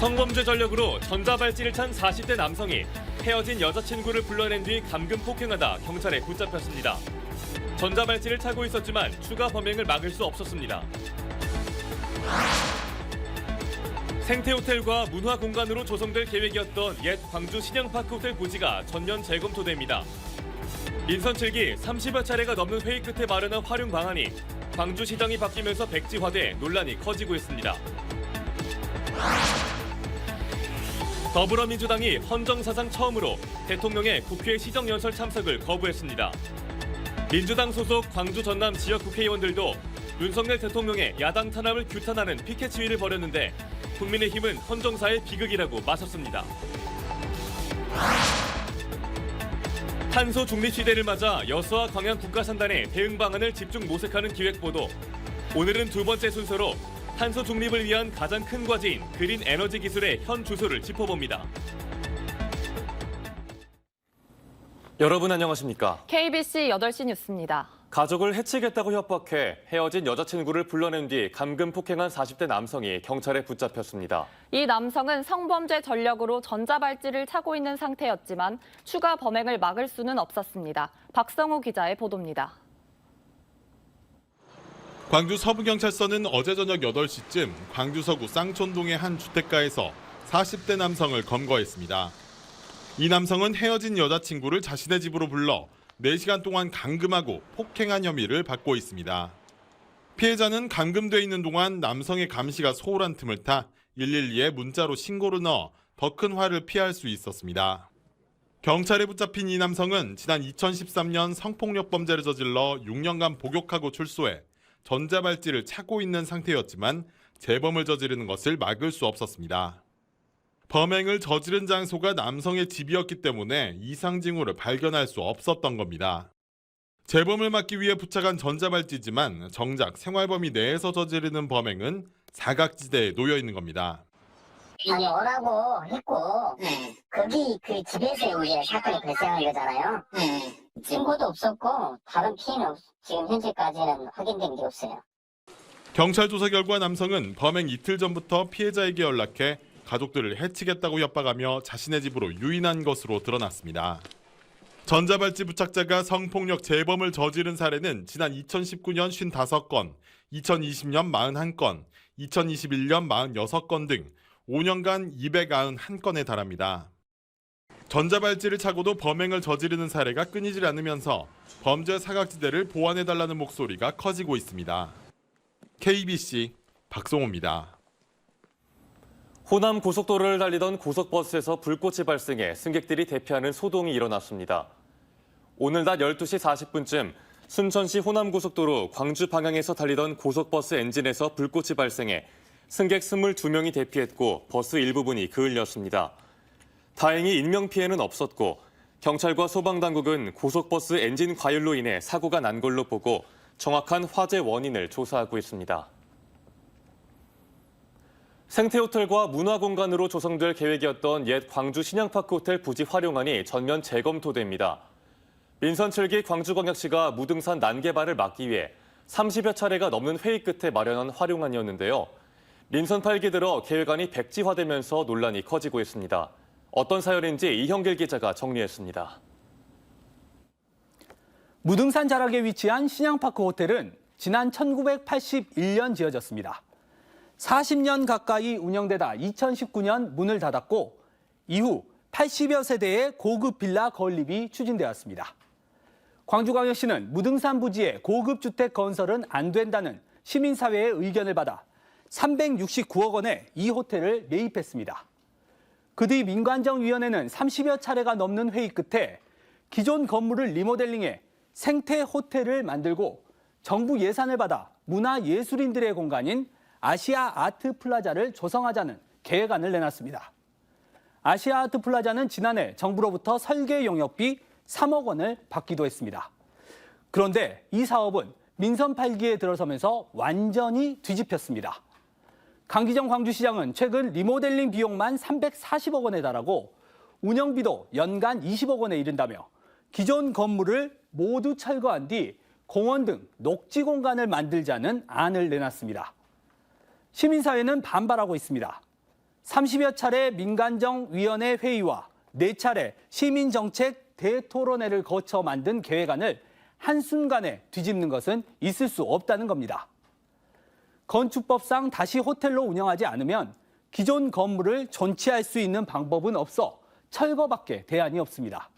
성범죄 전력으로 전자발찌를 찬 40대 남성이 헤어진 여자친구를 불러낸 뒤 감금 폭행하다 경찰에 붙잡혔습니다. 전자발찌를 차고 있었지만 추가 범행을 막을 수 없었습니다. 생태호텔과 문화공간으로 조성될 계획이었던 옛 광주 신영파크 호텔 부지가 전면 재검토됩니다. 민선 7기 30여 차례가 넘는 회의 끝에 마련한 활용 방안이 광주시장이 바뀌면서 백지화돼 논란이 커지고 있습니다. 더불어민주당이 헌정사상 처음으로 대통령의 국회 시정연설 참석을 거부했습니다. 민주당 소속 광주 전남 지역 국회의원들도 윤석열 대통령의 야당 탄압을 규탄하는 피켓 시위를 벌였는데 국민의힘은 헌정사의 비극이라고 맞섰습니다. 탄소 중립 시대를 맞아 여수와 광양 국가산단의 대응 방안을 집중 모색하는 기획보도. 오늘은 두 번째 순서로 탄소 중립을 위한 가장 큰 과제인 그린 에너지 기술의 현 주소를 짚어봅니다. 여러분 안녕하십니까? KBC 8시 뉴스입니다. 가족을 해치겠다고 협박해 헤어진 여자친구를 불러낸 뒤 감금 폭행한 40대 남성이 경찰에 붙잡혔습니다. 이 남성은 성범죄 전력으로 전자발찌를 차고 있는 상태였지만 추가 범행을 막을 수는 없었습니다. 박성우 기자의 보도입니다. 광주 서부경찰서는 어제 저녁 8시쯤 광주 서구 쌍촌동의 한 주택가에서 40대 남성을 검거했습니다. 이 남성은 헤어진 여자친구를 자신의 집으로 불러 4시간 동안 감금하고 폭행한 혐의를 받고 있습니다. 피해자는 감금돼 있는 동안 남성의 감시가 소홀한 틈을 타 112에 문자로 신고를 넣어 더 큰 화를 피할 수 있었습니다. 경찰에 붙잡힌 이 남성은 지난 2013년 성폭력 범죄를 저질러 6년간 복역하고 출소해 전자발찌를 차고 있는 상태였지만 재범을 저지르는 것을 막을 수 없었습니다. 범행을 저지른 장소가 남성의 집이었기 때문에 이상 징후를 발견할 수 없었던 겁니다. 재범을 막기 위해 부착한 전자발찌지만 정작 생활범위 내에서 저지르는 범행은 사각지대에 놓여 있는 겁니다. 다녀오라고 했고 거기 그 집에서 이제 사건이 발생한 거잖아요. 신고도 없었고 다른 피해는 지금 현재까지는 확인된 게 없어요. 경찰 조사 결과 남성은 범행 이틀 전부터 피해자에게 연락해 가족들을 해치겠다고 협박하며 자신의 집으로 유인한 것으로 드러났습니다. 전자발찌 부착자가 성폭력 재범을 저지른 사례는 지난 2019년 55건, 2020년 41건, 2021년 46건 등 5년간 291건에 달합니다. 전자발찌를 차고도 범행을 저지르는 사례가 끊이질 않으면서 범죄 사각지대를 보완해달라는 목소리가 커지고 있습니다. KBC 박성호입니다. 호남 고속도로를 달리던 고속버스에서 불꽃이 발생해 승객들이 대피하는 소동이 일어났습니다. 오늘 낮 12시 40분쯤 순천시 호남고속도로 광주 방향에서 달리던 고속버스 엔진에서 불꽃이 발생해 승객 22명이 대피했고 버스 일부분이 그을렸습니다. 다행히 인명피해는 없었고 경찰과 소방당국은 고속버스 엔진 과율로 인해 사고가 난 걸로 보고 정확한 화재 원인을 조사하고 있습니다. 생태호텔과 문화공간으로 조성될 계획이었던 옛 광주 신영파크 호텔 부지 활용안이 전면 재검토됩니다. 민선 7기 광주광역시가 무등산 난개발을 막기 위해 30여 차례가 넘는 회의 끝에 마련한 활용안이었는데요. 민선 8기 들어 계획안이 백지화되면서 논란이 커지고 있습니다. 어떤 사연인지 이형길 기자가 정리했습니다. 무등산 자락에 위치한 신영파크 호텔은 지난 1981년 지어졌습니다. 40년 가까이 운영되다 2019년 문을 닫았고 이후 80여 세대의 고급 빌라 건립이 추진되었습니다. 광주광역시는 무등산 부지에 고급 주택 건설은 안 된다는 시민사회의 의견을 받아 369억 원에 이 호텔을 매입했습니다. 그 뒤 민관정위원회는 30여 차례가 넘는 회의 끝에 기존 건물을 리모델링해 생태 호텔을 만들고 정부 예산을 받아 문화예술인들의 공간인 아시아 아트 플라자를 조성하자는 계획안을 내놨습니다. 아시아 아트 플라자는 지난해 정부로부터 설계 용역비 3억 원을 받기도 했습니다. 그런데 이 사업은 민선 8기에 들어서면서 완전히 뒤집혔습니다. 강기정 광주시장은 최근 리모델링 비용만 340억 원에 달하고 운영비도 연간 20억 원에 이른다며 기존 건물을 모두 철거한 뒤 공원 등 녹지 공간을 만들자는 안을 내놨습니다. 시민사회는 반발하고 있습니다. 30여 차례 민간정위원회 회의와 4차례 시민정책 대토론회를 거쳐 만든 계획안을 한순간에 뒤집는 것은 있을 수 없다는 겁니다. 건축법상 다시 호텔로 운영하지 않으면 기존 건물을 존치할 수 있는 방법은 없어 철거밖에 대안이 없습니다.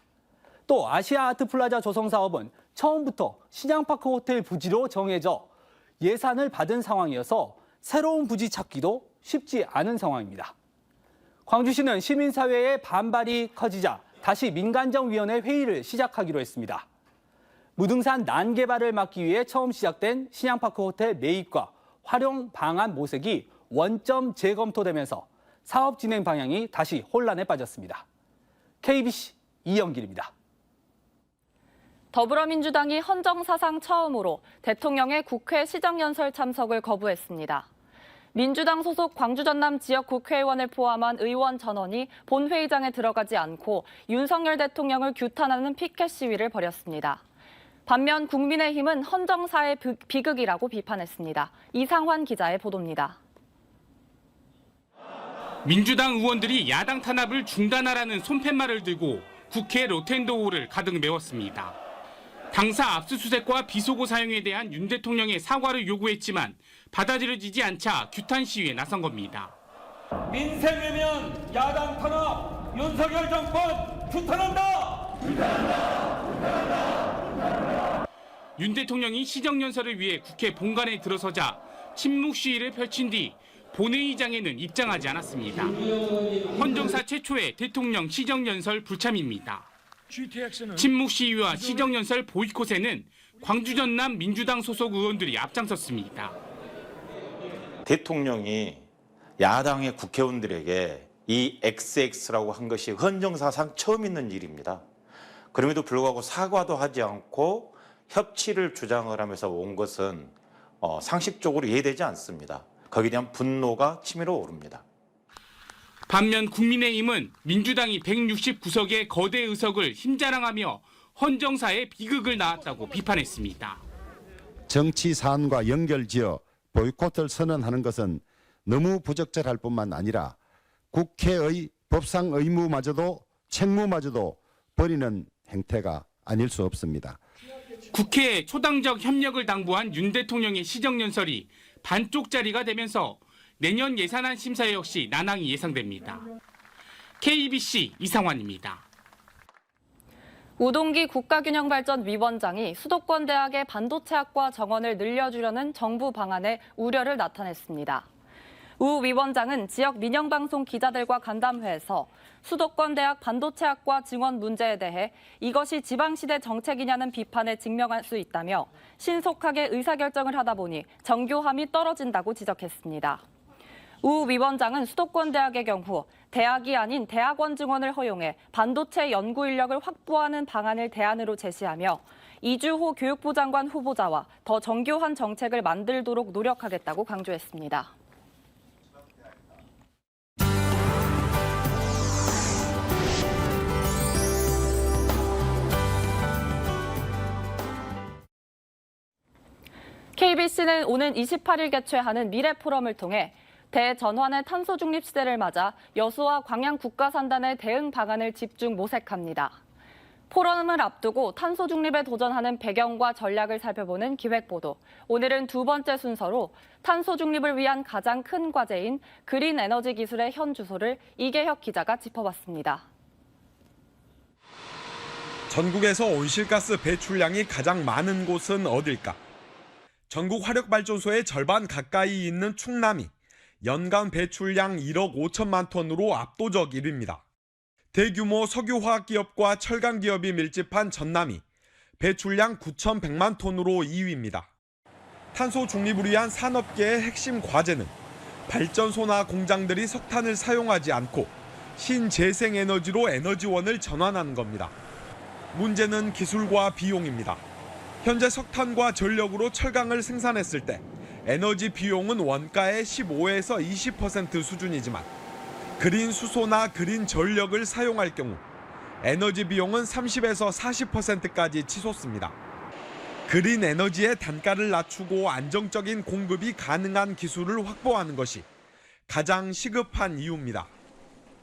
또 아시아 아트플라자 조성 사업은 처음부터 신양파크 호텔 부지로 정해져 예산을 받은 상황이어서 새로운 부지 찾기도 쉽지 않은 상황입니다. 광주시는 시민사회의 반발이 커지자 다시 민간정위원회 회의를 시작하기로 했습니다. 무등산 난개발을 막기 위해 처음 시작된 신양파크 호텔 매입과 활용 방안 모색이 원점 재검토되면서 사업 진행 방향이 다시 혼란에 빠졌습니다. KBC 이영길입니다. 더불어민주당이 헌정사상 처음으로 대통령의 국회 시정연설 참석을 거부했습니다. 민주당 소속 광주 전남 지역 국회의원을 포함한 의원 전원이 본회의장에 들어가지 않고 윤석열 대통령을 규탄하는 피켓 시위를 벌였습니다. 반면 국민의힘은 헌정사의 비극이라고 비판했습니다. 이상환 기자의 보도입니다. 민주당 의원들이 야당 탄압을 중단하라는 손팻말을 들고 국회 로텐도호를 가득 메웠습니다. 당사 압수수색과 비속어 사용에 대한 윤 대통령의 사과를 요구했지만 받아들여지지 않자 규탄 시위에 나선 겁니다. 민생 외면 야당 탄압 윤석열 정권 규탄한다. 윤 대통령이 시정연설을 위해 국회 본관에 들어서자 침묵 시위를 펼친 뒤 본회의장에는 입장하지 않았습니다. 헌정사 최초의 대통령 시정연설 불참입니다. 침묵 시위와 시정연설 보이콧에는 광주 전남 민주당 소속 의원들이 앞장섰습니다. 대통령이 야당의 국회의원들에게 이 XX라고 한 것이 헌정사상 처음 있는 일입니다. 그럼에도 불구하고 사과도 하지 않고 협치를 주장을 하면서 온 것은 상식적으로 이해되지 않습니다. 거기에 대한 분노가 치밀어 오릅니다. 반면 국민의힘은 민주당이 169석의 거대 의석을 힘자랑하며 헌정사의 비극을 낳았다고 비판했습니다. 정치 사안과 연결지어 보이콧을 선언하는 것은 너무 부적절할 뿐만 아니라 국회의 법상 의무마저도 책무마저도 버리는 행태가 아닐 수 없습니다. 국회에 초당적 협력을 당부한 윤 대통령의 시정연설이 반쪽짜리가 되면서 내년 예산안 심사 역시 난항이 예상됩니다. KBC 이상환입니다. 우동기 국가균형발전위원장이 수도권대학의 반도체학과 정원을 늘려주려는 정부 방안에 우려를 나타냈습니다. 우 위원장은 지역 민영방송 기자들과 간담회에서 수도권대학 반도체학과 증원 문제에 대해 이것이 지방시대 정책이냐는 비판에 직면할 수 있다며 신속하게 의사결정을 하다 보니 정교함이 떨어진다고 지적했습니다. 우 위원장은 수도권대학의 경우 대학이 아닌 대학원 증원을 허용해 반도체 연구 인력을 확보하는 방안을 대안으로 제시하며 이주호 교육부 장관 후보자와 더 정교한 정책을 만들도록 노력하겠다고 강조했습니다. KBC는 오는 28일 개최하는 미래포럼을 통해 대전환의 탄소 중립 시대를 맞아 여수와 광양 국가산단의 대응 방안을 집중 모색합니다. 포럼을 앞두고 탄소 중립에 도전하는 배경과 전략을 살펴보는 기획보도. 오늘은 두 번째 순서로 탄소 중립을 위한 가장 큰 과제인 그린 에너지 기술의 현 주소를 이계혁 기자가 짚어봤습니다. 전국에서 온실가스 배출량이 가장 많은 곳은 어딜까? 전국 화력발전소의 절반 가까이 있는 충남이 연간 배출량 1억 5천만 톤으로 압도적 1위입니다. 대규모 석유화학기업과 철강기업이 밀집한 전남이 배출량 9,100만 톤으로 2위입니다. 탄소 중립을 위한 산업계의 핵심 과제는 발전소나 공장들이 석탄을 사용하지 않고 신재생에너지로 에너지원을 전환하는 겁니다. 문제는 기술과 비용입니다. 현재 석탄과 전력으로 철강을 생산했을 때 에너지 비용은 원가의 15에서 20% 수준이지만 그린 수소나 그린 전력을 사용할 경우 에너지 비용은 30에서 40%까지 치솟습니다. 그린 에너지의 단가를 낮추고 안정적인 공급이 가능한 기술을 확보하는 것이 가장 시급한 이유입니다.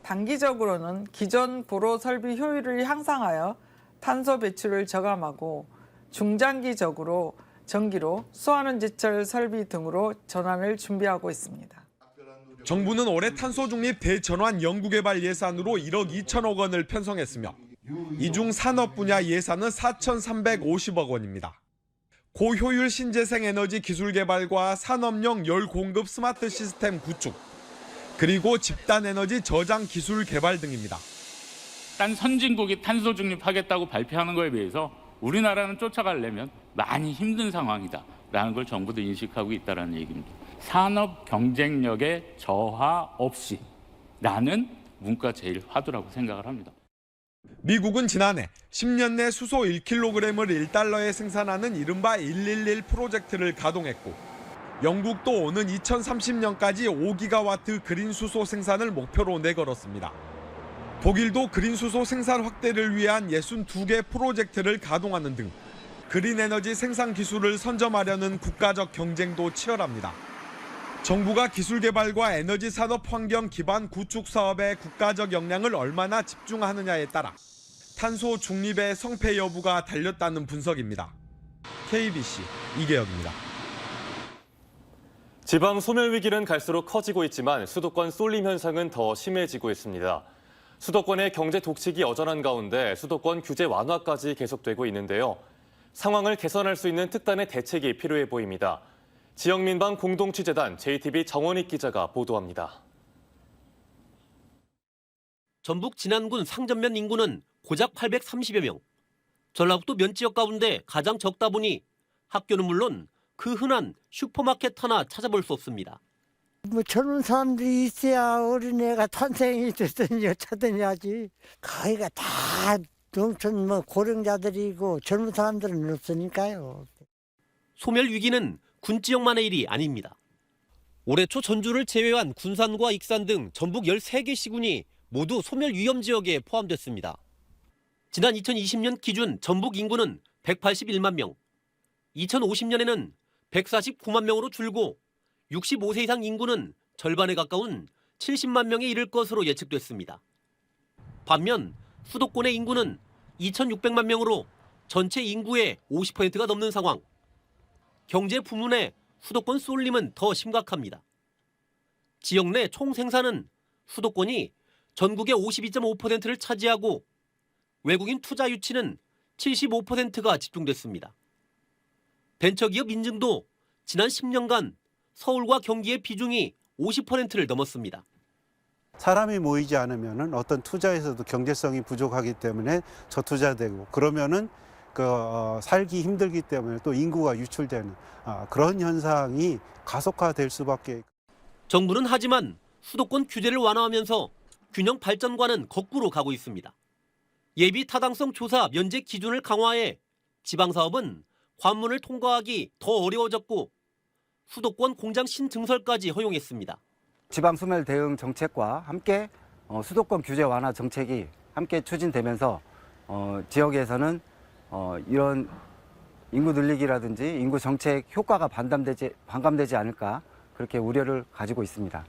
단기적으로는 기존 도로 설비 효율을 향상하여 탄소 배출을 저감하고 중장기적으로 전기로 수화는 제철 설비 등으로 전환을 준비하고 있습니다. 정부는 올해 탄소 중립 대전환 연구개발 예산으로 1억 2천억 원을 편성했으며 이 중 산업 분야 예산은 4,350억 원입니다. 고효율 신재생 에너지 기술 개발과 산업용 열 공급 스마트 시스템 구축, 그리고 집단 에너지 저장 기술 개발 등입니다. 딴 선진국이 탄소 중립하겠다고 발표하는 거에 비해서 우리나라는 쫓아가려면 많이 힘든 상황이다라는 걸 정부도 인식하고 있다는 얘기입니다. 산업 경쟁력의 저하 없이라는 문구가 제일 화두라고 생각을 합니다. 미국은 지난해 10년 내 수소 1kg을 1달러에 생산하는 이른바 111 프로젝트를 가동했고, 영국도 오는 2030년까지 5기가와트 그린 수소 생산을 목표로 내걸었습니다. 독일도 그린 수소 생산 확대를 위한 62개 프로젝트를 가동하는 등 그린 에너지 생산 기술을 선점하려는 국가적 경쟁도 치열합니다. 정부가 기술 개발과 에너지 산업 환경 기반 구축 사업에 국가적 역량을 얼마나 집중하느냐에 따라 탄소 중립의 성패 여부가 달렸다는 분석입니다. KBC 이계혁입니다. 지방 소멸 위기는 갈수록 커지고 있지만 수도권 쏠림 현상은 더 심해지고 있습니다. 수도권의 경제 독식이 여전한 가운데 수도권 규제 완화까지 계속되고 있는데요. 상황을 개선할 수 있는 특단의 대책이 필요해 보입니다. 지역민방 공동취재단 JTB 정원익 기자가 보도합니다. 전북 진안군 상전면 인구는 고작 830여 명. 전라북도 면 지역 가운데 가장 적다 보니 학교는 물론 그 흔한 슈퍼마켓 하나 찾아볼 수 없습니다. 뭐 젊은 사람들이 있어야 어린애가 탄생이 됐든지 어쩌든지 하지. 거기가 다 농촌 뭐 고령자들이고 젊은 사람들은 없으니까요. 소멸 위기는 군 지역만의 일이 아닙니다. 올해 초 전주를 제외한 군산과 익산 등 전북 13개 시군이 모두 소멸 위험 지역에 포함됐습니다. 지난 2020년 기준 전북 인구는 181만 명, 2050년에는 149만 명으로 줄고 65세 이상 인구는 절반에 가까운 70만 명에 이를 것으로 예측됐습니다. 반면 수도권의 인구는 2,600만 명으로 전체 인구의 50%가 넘는 상황. 경제 부문의 수도권 쏠림은 더 심각합니다. 지역 내 총 생산은 수도권이 전국의 52.5%를 차지하고 외국인 투자 유치는 75%가 집중됐습니다. 벤처기업 인증도 지난 10년간 서울과 경기의 비중이 50%를 넘었습니다. 사람이 모이지 않으면 어떤 투자에서도 경제성이 부족하기 때문에 저투자되고 그러면은 살기 힘들기 때문에 또 인구가 유출되는 그런 현상이 가속화될 수밖에. 정부는 하지만 수도권 규제를 완화하면서 균형 발전과는 거꾸로 가고 있습니다. 예비 타당성 조사 면제 기준을 강화해 지방사업은 관문을 통과하기 더 어려워졌고 수도권 공장 신증설까지 허용했습니다. 지방 소멸 대응 정책과 함께 수도권 규제 완화 정책이 함께 추진되면서 지역에서는 이런 인구 늘리기라든지 인구 정책 효과가 반감되지 않을까 그렇게 우려를 가지고 있습니다.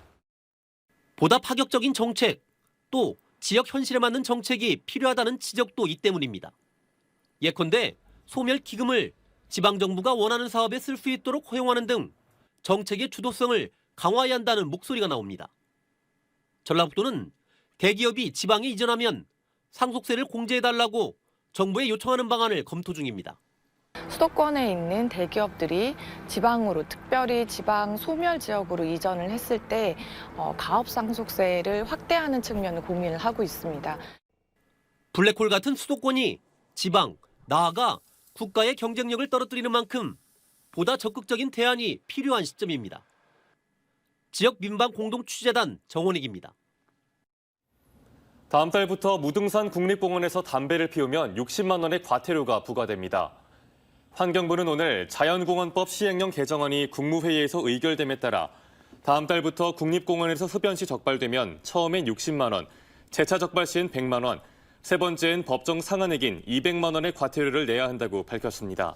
보다 파격적인 정책, 또 지역 현실에 맞는 정책이 필요하다는 지적도 이 때문입니다. 예컨대 소멸 기금을 지방정부가 원하는 사업에 쓸 수 있도록 허용하는 등 정책의 주도성을 강화해야 한다는 목소리가 나옵니다. 전라북도는 대기업이 지방에 이전하면 상속세를 공제해달라고 정부에 요청하는 방안을 검토 중입니다. 수도권에 있는 대기업들이 지방으로, 특별히 지방 소멸 지역으로 이전을 했을 때 가업 상속세를 확대하는 측면을 고민을 하고 있습니다. 블랙홀 같은 수도권이 지방, 나아가 국가의 경쟁력을 떨어뜨리는 만큼 보다 적극적인 대안이 필요한 시점입니다. 지역 민방 공동취재단 정원익입니다. 다음 달부터 무등산 국립공원에서 담배를 피우면 60만 원의 과태료가 부과됩니다. 환경부는 오늘 자연공원법 시행령 개정안이 국무회의에서 의결됨에 따라 다음 달부터 국립공원에서 흡연 시 적발되면 처음엔 60만 원, 재차 적발 시엔 100만 원, 세 번째엔 법정 상한액인 200만 원의 과태료를 내야 한다고 밝혔습니다.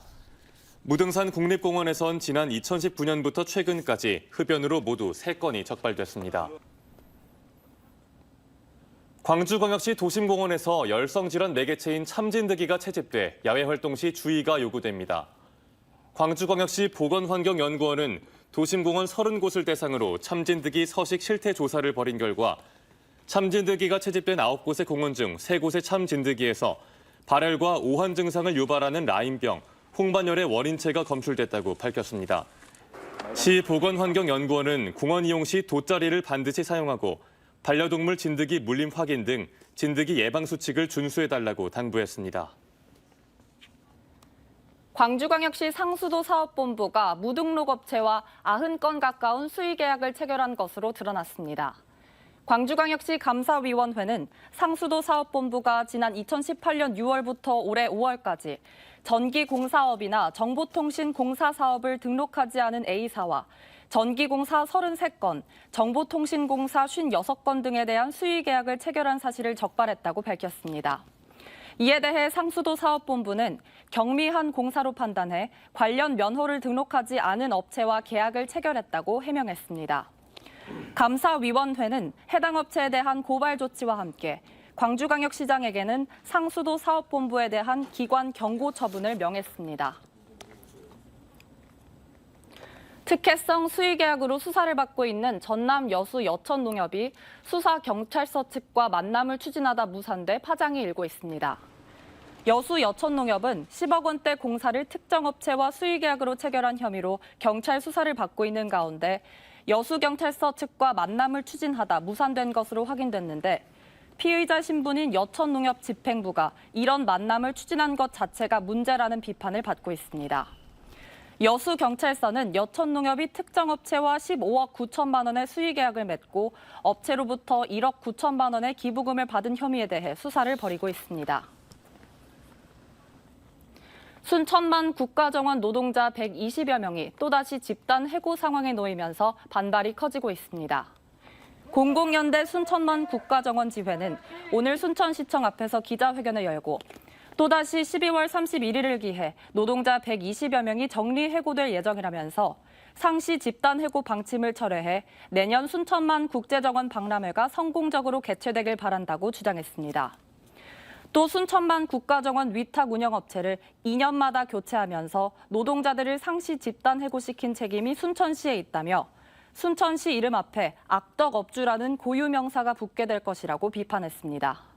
무등산 국립공원에선 지난 2019년부터 최근까지 흡연으로 모두 3건이 적발됐습니다. 광주광역시 도심공원에서 열성질환 매개체인 참진드기가 채집돼 야외 활동 시 주의가 요구됩니다. 광주광역시 보건환경연구원은 도심공원 30곳을 대상으로 참진드기 서식 실태 조사를 벌인 결과 참진드기가 채집된 9곳의 공원 중 3곳의 참진드기에서 발열과 오한 증상을 유발하는 라임병, 홍반열의 원인체가 검출됐다고 밝혔습니다. 시 보건환경연구원은 공원 이용 시 돗자리를 반드시 사용하고 반려동물 진드기 물림 확인 등 진드기 예방 수칙을 준수해달라고 당부했습니다. 광주광역시 상수도 사업본부가 무등록 업체와 90건 가까운 수의 계약을 체결한 것으로 드러났습니다. 광주광역시 감사위원회는 상수도 사업본부가 지난 2018년 6월부터 올해 5월까지 전기공사업이나 정보통신공사 사업을 등록하지 않은 A사와 전기공사 33건, 정보통신공사 56건 등에 대한 수의 계약을 체결한 사실을 적발했다고 밝혔습니다. 이에 대해 상수도 사업본부는 경미한 공사로 판단해 관련 면허를 등록하지 않은 업체와 계약을 체결했다고 해명했습니다. 감사위원회는 해당 업체에 대한 고발 조치와 함께 광주광역시장에게는 상수도 사업본부에 대한 기관 경고 처분을 명했습니다. 특혜성 수의계약으로 수사를 받고 있는 전남 여수 여천농협이 수사경찰서 측과 만남을 추진하다 무산돼 파장이 일고 있습니다. 여수 여천농협은 10억 원대 공사를 특정 업체와 수의계약으로 체결한 혐의로 경찰 수사를 받고 있는 가운데 여수경찰서 측과 만남을 추진하다 무산된 것으로 확인됐는데 피의자 신분인 여천농협 집행부가 이런 만남을 추진한 것 자체가 문제라는 비판을 받고 있습니다. 여수경찰서는 여천농협이 특정 업체와 15억 9천만 원의 수의계약을 맺고 업체로부터 1억 9천만 원의 기부금을 받은 혐의에 대해 수사를 벌이고 있습니다. 순천만 국가정원 노동자 120여 명이 또다시 집단 해고 상황에 놓이면서 반발이 커지고 있습니다. 공공연대 순천만 국가정원 지회는 오늘 순천시청 앞에서 기자회견을 열고 또다시 12월 31일을 기해 노동자 120여 명이 정리해고될 예정이라면서 상시 집단 해고 방침을 철회해 내년 순천만 국제정원 박람회가 성공적으로 개최되길 바란다고 주장했습니다. 또 순천만 국가정원 위탁 운영업체를 2년마다 교체하면서 노동자들을 상시 집단 해고시킨 책임이 순천시에 있다며 순천시 이름 앞에 악덕업주라는 고유명사가 붙게 될 것이라고 비판했습니다.